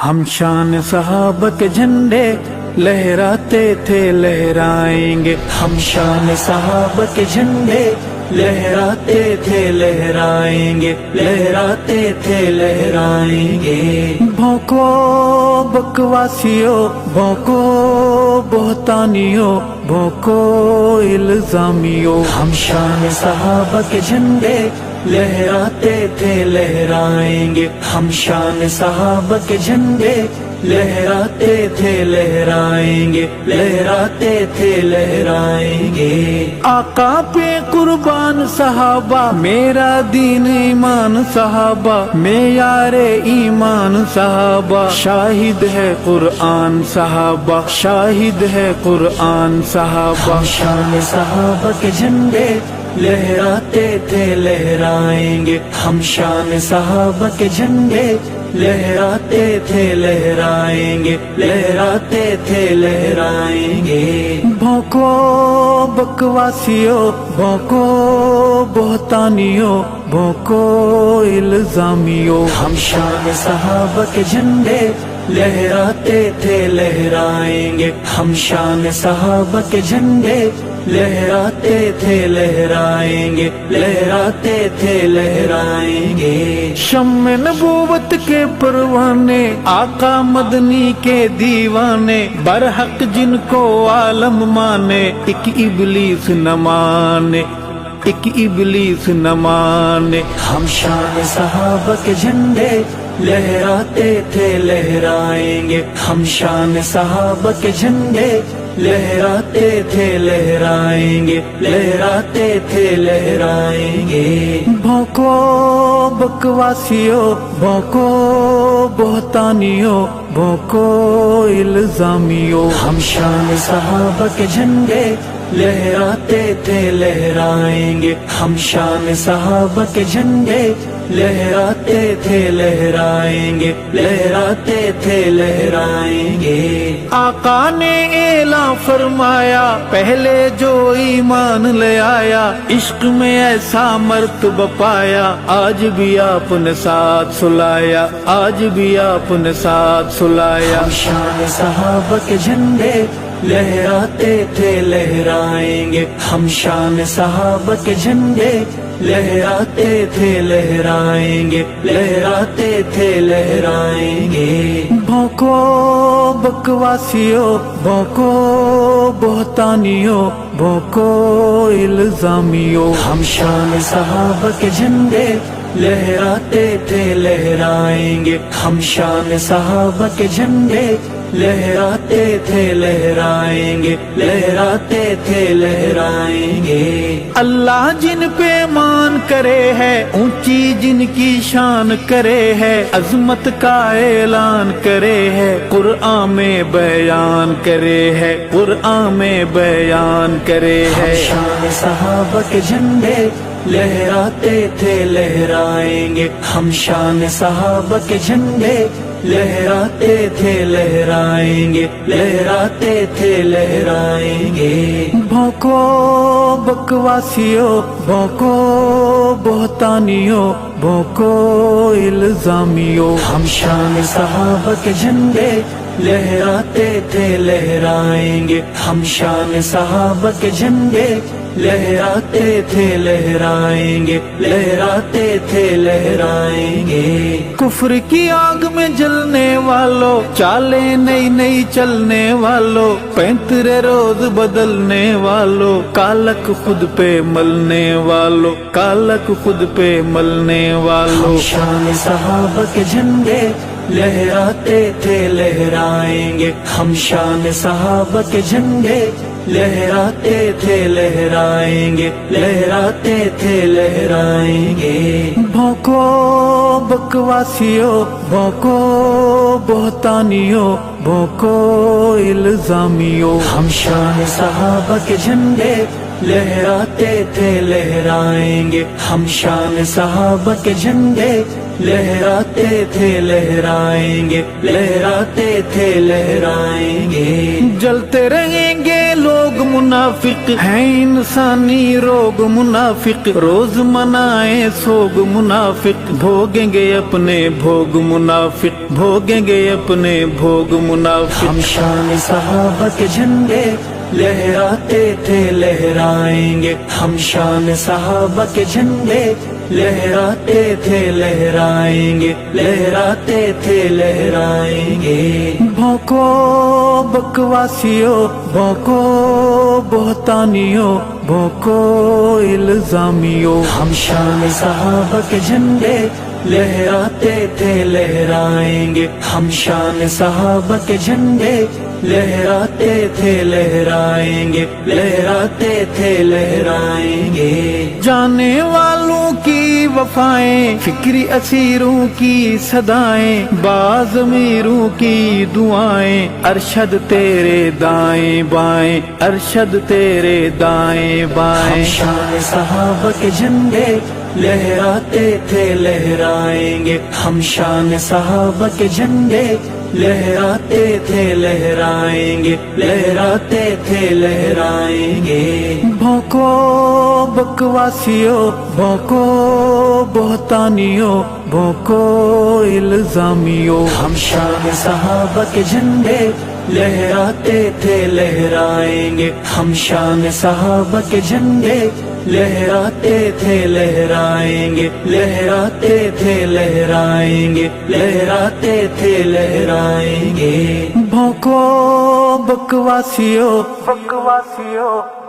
ہم شان صحابہ کے جھنڈے لہراتے تھے لہرائیں گے، ہم شان صحابہ کے جھنڈے لہراتے تھے لہرائیں گے، لہراتے تھے لہرائیں گے۔ بھونکو بکواسیو، بھونکو بہتانیو، بھونکو الزامیو، ہم شان صحابہ کے جھنڈے لہراتے تھے لہرائیں گے، ہم شان صحابہ کے جھنڈے لہراتے تھے لہرائیں گے، لہراتے تھے لہرائیں گے۔ آقا پہ قربان صحابہ، میرا دین ایمان صحابہ، معیار ایمان صحابہ، شاہد ہے قرآن صحابہ، شاہد ہے قرآن صحابہ۔ ہم شان صحابہ کے جھنڈے لہراتے تھے لہرائیں گے، ہم شان صحابہ کے جھنڈے لہراتے تھے لہرائیں گے، لہراتے تھے لہرائیں گے۔ بھونکو بکواسیو، بھونکو بہتانیو، بھونکو الزامیو، ہم شان صحابہ کے جھنڈے لہراتے تھے لہرائیں گے، ہم شان صحابہ کے جھنڈے لہراتے تھے لہرائیں گے، لہراتے تھے لہرائیں گے۔ شمع نبوت کے پروانے، آقا مدنی کے دیوانے، برحق جن کو عالم مانے، ایک ابلیس نہ مانے، ایک ابلیس نہ مانے۔ ہم شان صحابہ کے جھنڈے لہراتے تھے لہرائیں گے، ہم شان صحابہ کے جھنڈے لہراتے تھے لہرائیں گے، لہراتے تھے لہرائیں گے۔ بھونکو بکواسیو، بھونکو بہتانیو، بھونکو الزامیو، ہم شان صحابہ کے جھنڈے لہراتے تھے لہرائیں گے، ہم شان صحابہ کے جھنڈے لہراتے تھے لہرائیں گے، لہراتے تھے لہرائیں گے۔ آقا نے اعلان فرمایا، پہلے جو ایمان لے آیا، عشق میں ایسا مرتبہ پایا، آج بھی آپ نے ساتھ سلایا، آج بھی آپ نے ساتھ سلایا۔ ہم شان صحابہ کے جھنڈے لہراتے تھے لہرائیں گے، ہم شان صحابہ کے جھنڈے لہراتے تھے لہرائیں گے، لہراتے تھے لہرائیں گے۔ بھونکو بکواسیو، بھونکو بہتانیو، بھونکو الزامیو، ہم شان صحابہ کے جھنڈے لہراتے تھے لہرائیں گے، ہم شان صحابہ کے جھنڈے لہراتے تھے لہرائیں گے، لہراتے تھے لہرائیں گے۔ اللہ جن پہ مان کرے ہے، اونچی جن کی شان کرے ہے، عظمت کا اعلان کرے ہے، قرآن میں بیان کرے ہے، قرآن میں بیان کرے ہے۔ ہم شان صحابہ کے جھنڈے لہراتے تھے لہرائیں گے، ہم شان صحابہ کے جھنڈے لہراتے تھے لہرائیں گے، لہراتے تھے لہرائیں گے۔ بھونکو بکواسیو، بھونکو بہتانیو، بھونکو الزامیو، ہم شان صحابہ کے جھنڈے لہراتے تھے لہرائیں گے، ہم شان صحابہ کے جھنڈے لہراتے تھے لہرائیں گے، لہراتے تھے لہرائیں گے۔ کفر کی آگ میں جلنے والوں، چالیں نئی نئی چلنے والوں، 35 روز بدلنے والوں، کالک خود پہ ملنے والوں، کالک خود پہ ملنے والوں۔ ہم شان صحابہ کے جھنڈے لہراتے تھے لہرائیں گے، ہم شان صحابہ کے جھنڈے لہراتے تھے لہرائیں گے، لہراتے تھے لہرائیں گے۔ بھونکو بکواسیو، بھونکو بہتانیو، بھونکو الزامیو، ہم شان صحابہ کے جھنڈے لہراتے تھے لہرائیں گے، ہم شان صحابہ کے جھنڈے لہراتے تھے لہرائیں گے، لہراتے تھے لہرائیں گے۔ جلتے رہیں گے لوگ منافق ہیں انسانی روگ منافق، روز منائے سوگ منافق، بھوگیں گے اپنے بھوگ منافق، بھوگیں گے اپنے بھوگ منافق۔ ہم شان صحابہ کے جھنڈے لہراتے تھے لہرائیں گے، ہم شان صحابہ کے جھنڈے لہراتے تھے لہرائیں گے، لہراتے تھے لہرائیں گے۔ بھونکو بکواسیو، بھونکو بہتانیو، بھونکو الزامیو، ہم شان صحابہ کے جھنڈے لہراتے تھے لہرائیں گے، ہم شان صحابہ کے جھنڈے لہراتے تھے لہرائیں گے، لہراتے تھے لہرائیں گے۔ جانے والوں کی وفائیں، فکری اسیروں کی صدائیں، باضمیروں کی دعائیں، ارشد تیرے دائیں بائیں، ارشد تیرے دائیں بائیں۔ ہم شان صحابہ کے جھنڈے لہراتے تھے لہرائیں گے، ہم شان صحابہ کے جھنڈے لہراتے تھے لہرائیں گے، لہراتے تھے لہرائیں گے۔ بھونکو بکواسیو، بھونکو بہتانیو، بھونکو الزامیو، ہم شان صحابہ کے جھنڈے لہراتے تھے لہرائیں گے، ہم شان صحابہ کے جھنڈے لہراتے تھے لہرائیں گے، لہراتے تھے لہرائیں گے، لہراتے تھے لہرائیں گے۔ بھونکو بکواسیو، بکواسیو۔